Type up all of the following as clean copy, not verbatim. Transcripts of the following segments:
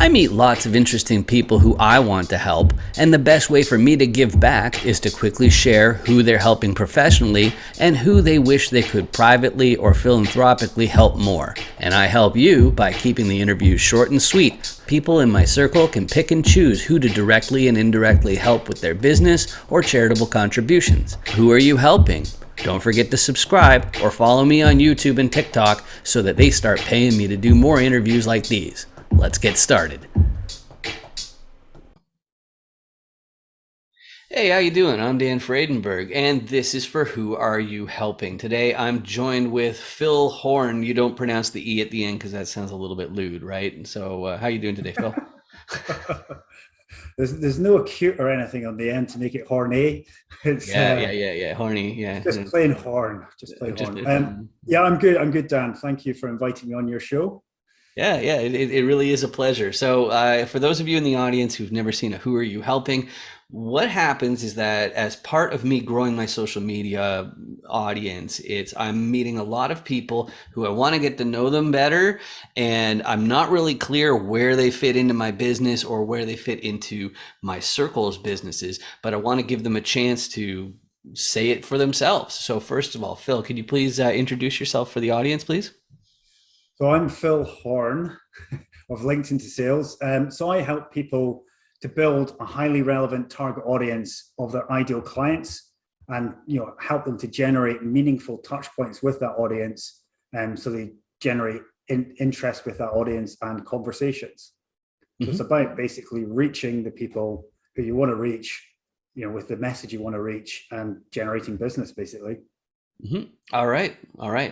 I meet lots of interesting people who I want to help, and the best way for me to give back is to quickly share who they're helping professionally and who they wish they could privately or philanthropically help more. And I help you by keeping the interviews short and sweet. People in my circle can pick and choose who to directly and indirectly help with their business or charitable contributions. Who are you helping? Don't forget to subscribe or follow me on YouTube and TikTok so that they start paying me to do more interviews like these. Let's get started. Hey, how you doing? I'm Dan Fredenberg, and this is for Who Are You Helping? Today, I'm joined with Phil Horne. You don't pronounce the E at the end because that sounds a little bit lewd, right? And so, how you doing today, Phil? There's no acute or anything on the end to make it horny. It's Yeah. Horny, yeah. just plain horn. Just plain Just horn. Yeah, I'm good. I'm good, Dan. Thank you for inviting me on your show. it really is a pleasure. So, for those of you in the audience who've never seen a Who Are You Helping, what happens is that as part of me growing my social media audience, I'm meeting a lot of people who I want to get to know them better, and I'm not really clear where they fit into my business or where they fit into my circle's businesses, but I want to give them a chance to say it for themselves. So, first of all, Phil, could you please introduce yourself for the audience, please? So I'm Phil Horne of LinkedIn to Sales. So I help people to build a highly relevant target audience of their ideal clients, and help them to generate meaningful touch points with that audience, so they generate interest with that audience and conversations. So it's about basically reaching the people who you want to reach, with the message you want to reach, and generating business basically. All right,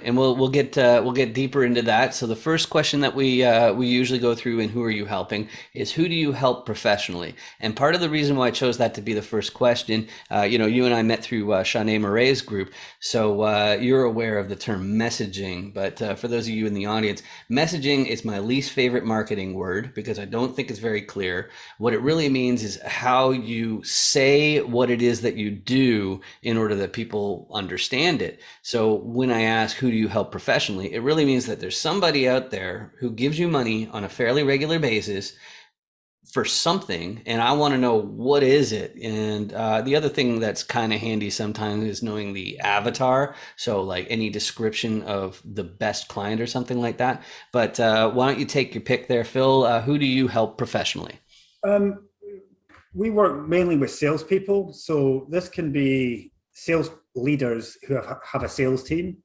and we'll get deeper into that. So the first question that we usually go through in Who Are You Helping is who do you help professionally? And part of the reason why I chose that to be the first question, you and I met through Shanae Murray's group, so you're aware of the term messaging. But for those of you in the audience, messaging is my least favorite marketing word because I don't think it's very clear. What it really means is how you say what it is that you do in order that people understand it. So when I ask who do you help professionally, it really means that there's somebody out there who gives you money on a fairly regular basis for something, and I want to know what is it. And the other thing that's kind of handy sometimes is knowing the avatar. So like any description of the best client or something like that. But why don't you take your pick there, Phil? Who do you help professionally? Um, we work mainly with salespeople, so this can be sales leaders who have a sales team.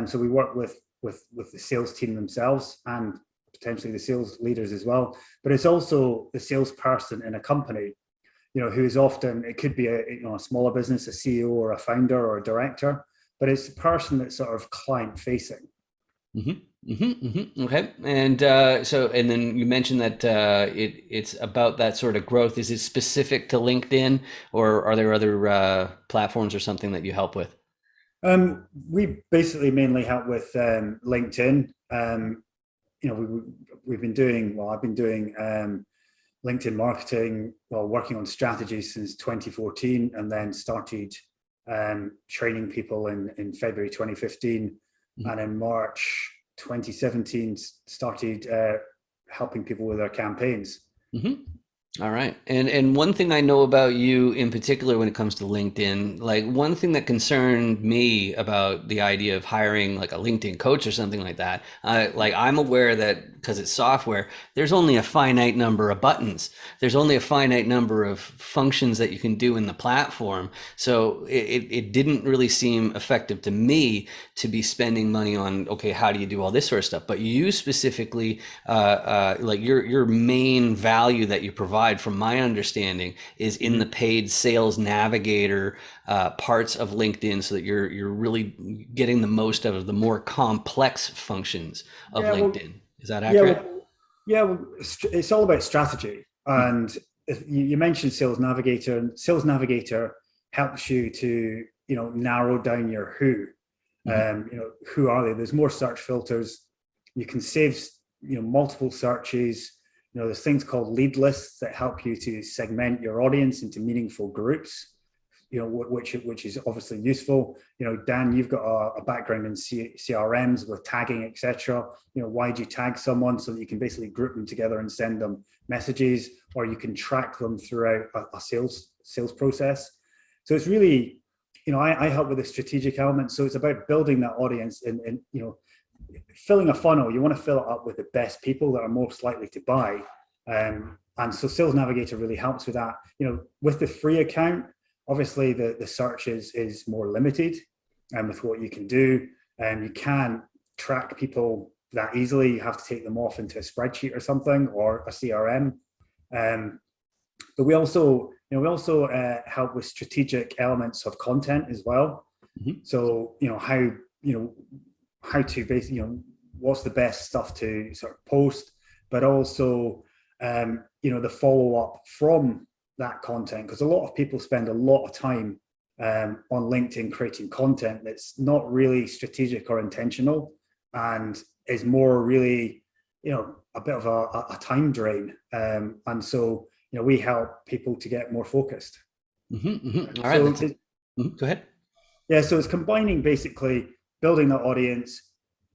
So we work with the sales team themselves and potentially the sales leaders as well. But it's also the salesperson in a company, who is often, it could be a smaller business, a CEO or a founder or a director, but it's the person that's sort of client facing. Okay. And and then you mentioned that it's about that sort of growth. Is it specific to LinkedIn, or are there other platforms or something that you help with? We basically mainly help with LinkedIn. We've been doing, well, I've been doing LinkedIn marketing, well, working on strategy since 2014, and then started training people in February 2015. And in March 2017, started helping people with their campaigns. All right. And one thing I know about you in particular when it comes to LinkedIn, like one thing that concerned me about the idea of hiring like a LinkedIn coach or something like that, like I'm aware that because it's software, there's only a finite number of buttons. There's only a finite number of functions that you can do in the platform. So it didn't really seem effective to me to be spending money on, okay, how do you do all this sort of stuff? But you specifically, like your main value that you provide, from my understanding, is in the paid sales navigator parts of LinkedIn, so that you're really getting the most out of the more complex functions of Yeah, well, LinkedIn. Is that yeah, accurate? well, yeah. Well, it's all about strategy. And if you mentioned Sales Navigator, and Sales Navigator helps you to narrow down your who. Who are they? There's more search filters. You can save multiple searches. There's things called lead lists that help you to segment your audience into meaningful groups, which is obviously useful. Dan, you've got a background in CRMs with tagging, etc. Why do you tag someone? So that you can basically group them together and send them messages, or you can track them throughout a sales process. So it's really, I help with the strategic element. So it's about building that audience and filling a funnel. You want to fill it up with the best people that are most likely to buy. And so Sales Navigator really helps with that. With the free account, obviously the search is more limited with what you can do. And you can't track people that easily. You have to take them off into a spreadsheet or something, or a CRM. But we also help with strategic elements of content as well. Mm-hmm. So how to basically, what's the best stuff to sort of post, but also the follow up from that content, because a lot of people spend a lot of time on LinkedIn creating content that's not really strategic or intentional, and is more really a bit of a time drain. And so we help people to get more focused. Mm-hmm, mm-hmm. All right. So go ahead. Yeah, so it's combining basically building that audience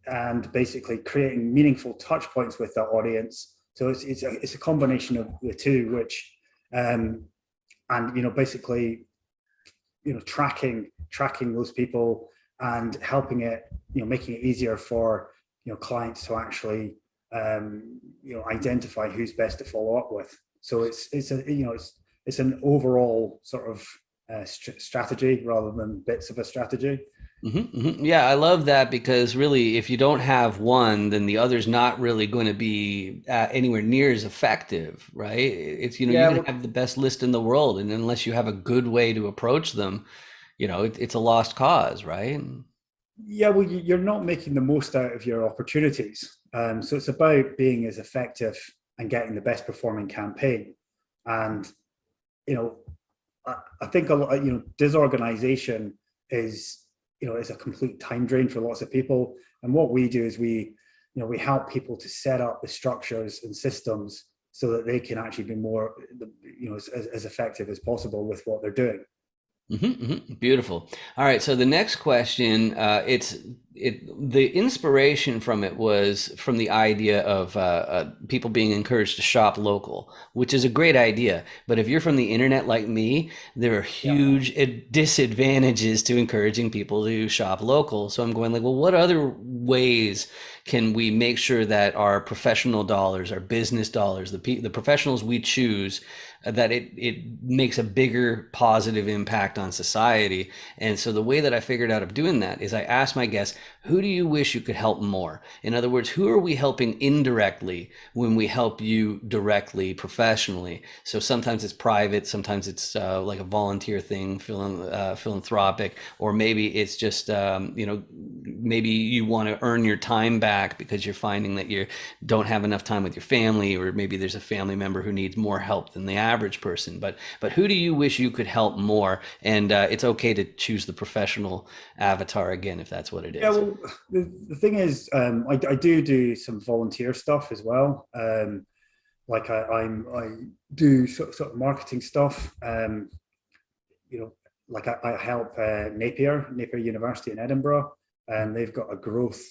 and basically creating meaningful touch points with that audience. So it's a combination of the two, which and basically tracking those people and helping it, making it easier for clients to actually identify who's best to follow up with. So it's an overall sort of strategy rather than bits of a strategy. Mm-hmm, mm-hmm. Yeah, I love that, because really, if you don't have one, then the other's not really going to be anywhere near as effective, right? It's, you can have the best list in the world, and unless you have a good way to approach them, it's a lost cause, right? Yeah, well, you're not making the most out of your opportunities. So it's about being as effective and getting the best performing campaign. And, I think a lot, disorganization is a complete time drain for lots of people. And what we do is we help people to set up the structures and systems so that they can actually be more, as effective as possible with what they're doing. Mm-hmm, mm-hmm. Beautiful. All right. So the next question, the inspiration from it was from the idea of people being encouraged to shop local, which is a great idea. But if you're from the internet like me, there are huge disadvantages to encouraging people to shop local. So I'm going like, well, what other ways can we make sure that our professional dollars, our business dollars, the professionals we choose, that it makes a bigger positive impact on society? And so the way that I figured out of doing that is I asked my guests, who do you wish you could help more? In other words, who are we helping indirectly when we help you directly professionally? So sometimes it's private, sometimes it's like a volunteer thing, philanthropic, or maybe it's just, maybe you want to earn your time back because you're finding that you don't have enough time with your family, or maybe there's a family member who needs more help than the average person. But who do you wish you could help more? And it's okay to choose the professional avatar again, if that's what it is. Yeah, well, the thing is, I do some volunteer stuff as well. Like I do sort of marketing stuff. Like I help Napier University in Edinburgh, and they've got a growth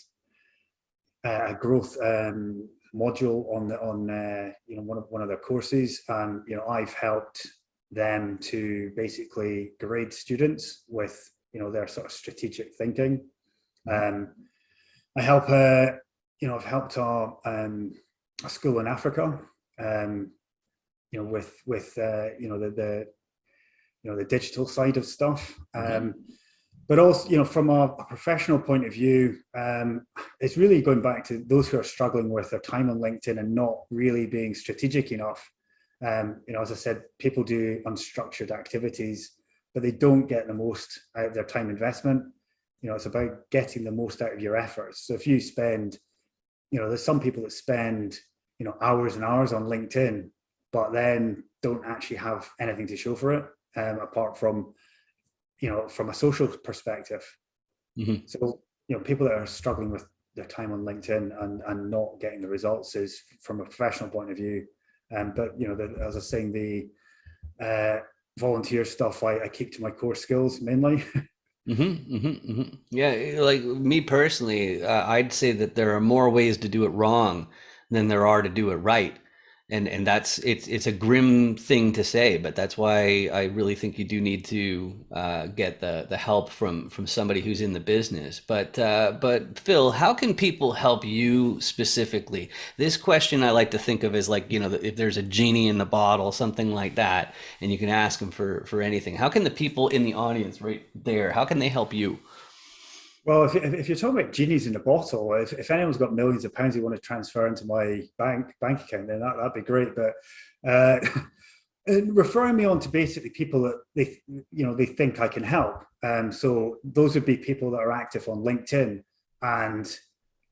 module on one of their courses, and I've helped them to basically grade students with their sort of strategic thinking. I help I've helped a school in Africa, with the digital side of stuff. But also, from a professional point of view, it's really going back to those who are struggling with their time on LinkedIn and not really being strategic enough. As I said, people do unstructured activities, but they don't get the most out of their time investment. It's about getting the most out of your efforts. So if you spend, there's some people that spend, hours and hours on LinkedIn, but then don't actually have anything to show for it, apart from, from a social perspective. Mm-hmm. So, people that are struggling with their time on LinkedIn and not getting the results is from a professional point of view. But, as I was saying, the volunteer stuff, I keep to my core skills mainly. Mm-hmm, mm-hmm, mm-hmm. Yeah, like me personally, I'd say that there are more ways to do it wrong than there are to do it right. And that's it's a grim thing to say, but that's why I really think you do need to get the help from somebody who's in the business. But Phil, how can people help you specifically? This question I like to think of as like, if there's a genie in the bottle, something like that, and you can ask them for anything. How can the people in the audience right there, how can they help you? Well, if you're talking about genies in a bottle, if anyone's got millions of pounds they want to transfer into my bank account, then that'd be great. But and referring me on to basically people that they think I can help. So those would be people that are active on LinkedIn and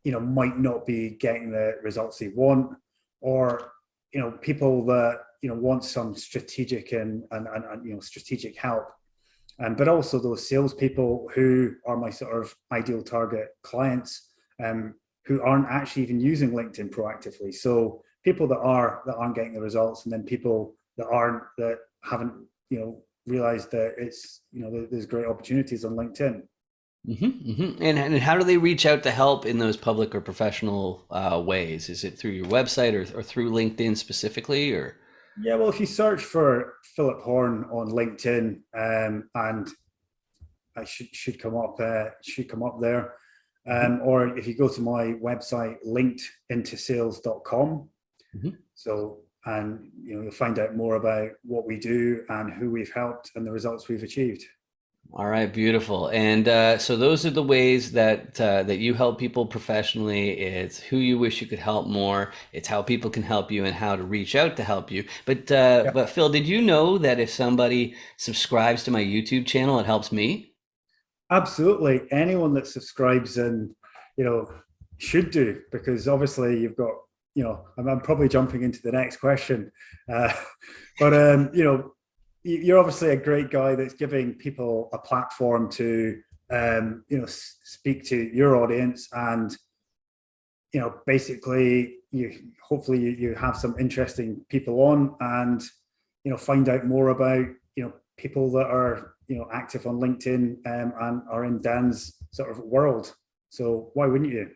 might not be getting the results they want, or people that want some strategic and strategic help. But also those salespeople who are my sort of ideal target clients, who aren't actually even using LinkedIn proactively. So people that aren't getting the results, and then people that haven't realized that it's there's great opportunities on LinkedIn. And how do they reach out to help in those public or professional ways? Is it through your website or through LinkedIn specifically, or? Yeah, well, if you search for Philip Horne on LinkedIn, and I should come up there. Or if you go to my website, linkedintosales.com. So, and you'll find out more about what we do and who we've helped and the results we've achieved. All right, beautiful. And so those are the ways that you help people professionally. It's who you wish you could help more. It's how people can help you and how to reach out to help you. But Phil, did you know that if somebody subscribes to my YouTube channel, it helps me? Absolutely. Anyone that subscribes and should do, because obviously you've got I'm probably jumping into the next question, but you're obviously a great guy that's giving people a platform to speak to your audience, and basically hopefully you have some interesting people on, and find out more about people that are active on LinkedIn, and are in Dan's sort of world. So why wouldn't you?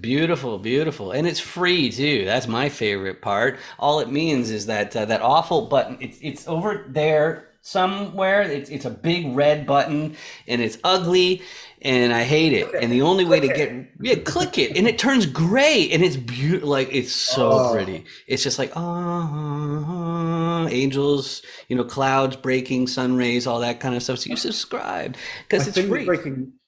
Beautiful, beautiful, and it's free too. That's my favorite part. All it means is that that awful button. It's over there somewhere. It's a big red button, and it's ugly, and I hate it. And the only way to click it, and it turns gray, and it's beautiful. Like it's so pretty. It's just like angels, clouds breaking, sun rays, all that kind of stuff. So you subscribe because it's free.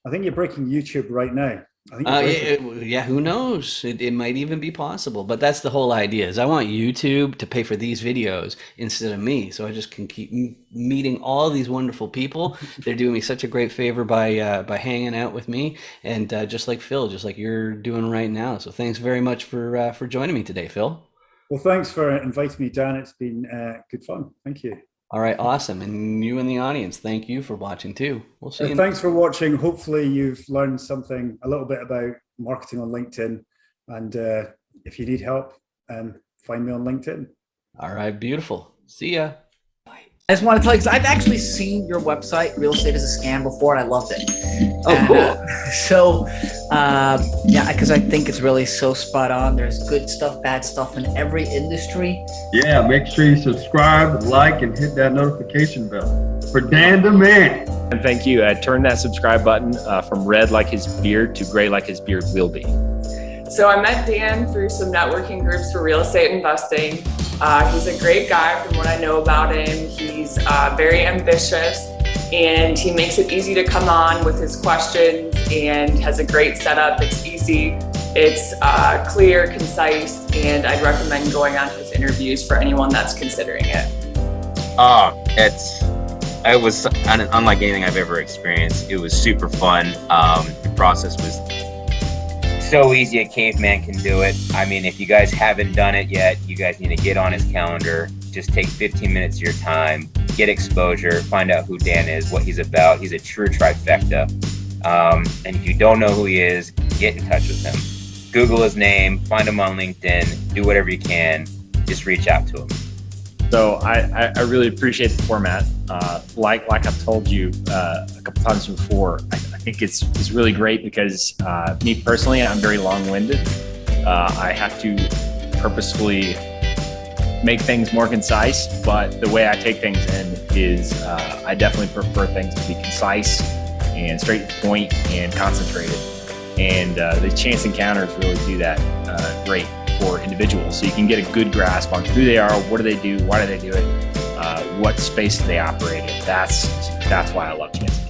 I think you're breaking YouTube right now. Yeah, who knows? It might even be possible, but that's the whole idea. Is I want YouTube to pay for these videos instead of me, so I just can keep meeting all these wonderful people. They're doing me such a great favor by hanging out with me, and just like Phil, just like you're doing right now. So thanks very much for joining me today, Phil. Well, thanks for inviting me, Dan. It's been good fun. Thank you. All right, awesome. And you in the audience, thank you for watching too. We'll see you. Thanks for watching. Hopefully you've learned something, a little bit about marketing on LinkedIn. And if you need help, find me on LinkedIn. All right, beautiful. See ya. I just want to tell you, because I've actually seen your website, Real Estate is a Scam, before, and I loved it. Oh, cool. Yeah, because I think it's really so spot on. There's good stuff, bad stuff in every industry. Yeah, make sure you subscribe, like, and hit that notification bell. For Dan the Man. And thank you. Turn that subscribe button from red like his beard to gray like his beard will be. So I met Dan through some networking groups for real estate investing. He's a great guy from what I know about him. He's very ambitious, and he makes it easy to come on with his questions, and has a great setup. It's easy, it's clear, concise, and I'd recommend going on his interviews for anyone that's considering it. It was unlike anything I've ever experienced. It was super fun. The process was so easy a caveman can do it. I mean, if you guys haven't done it yet, you guys need to get on his calendar. Just take 15 minutes of your time, get exposure, find out who Dan is, what he's about. He's a true trifecta. And if you don't know who he is, get in touch with him. Google his name, find him on LinkedIn, do whatever you can, just reach out to him. So I really appreciate the format. Like I've told you a couple times before, I think it's really great because me personally, I'm very long-winded. I have to purposefully make things more concise, but the way I take things in is I definitely prefer things to be concise and straight to the point and concentrated. And the chance encounters really do that great for individuals. So you can get a good grasp on who they are, what do they do, why do they do it, what space do they operate in. That's why I love chance encounters.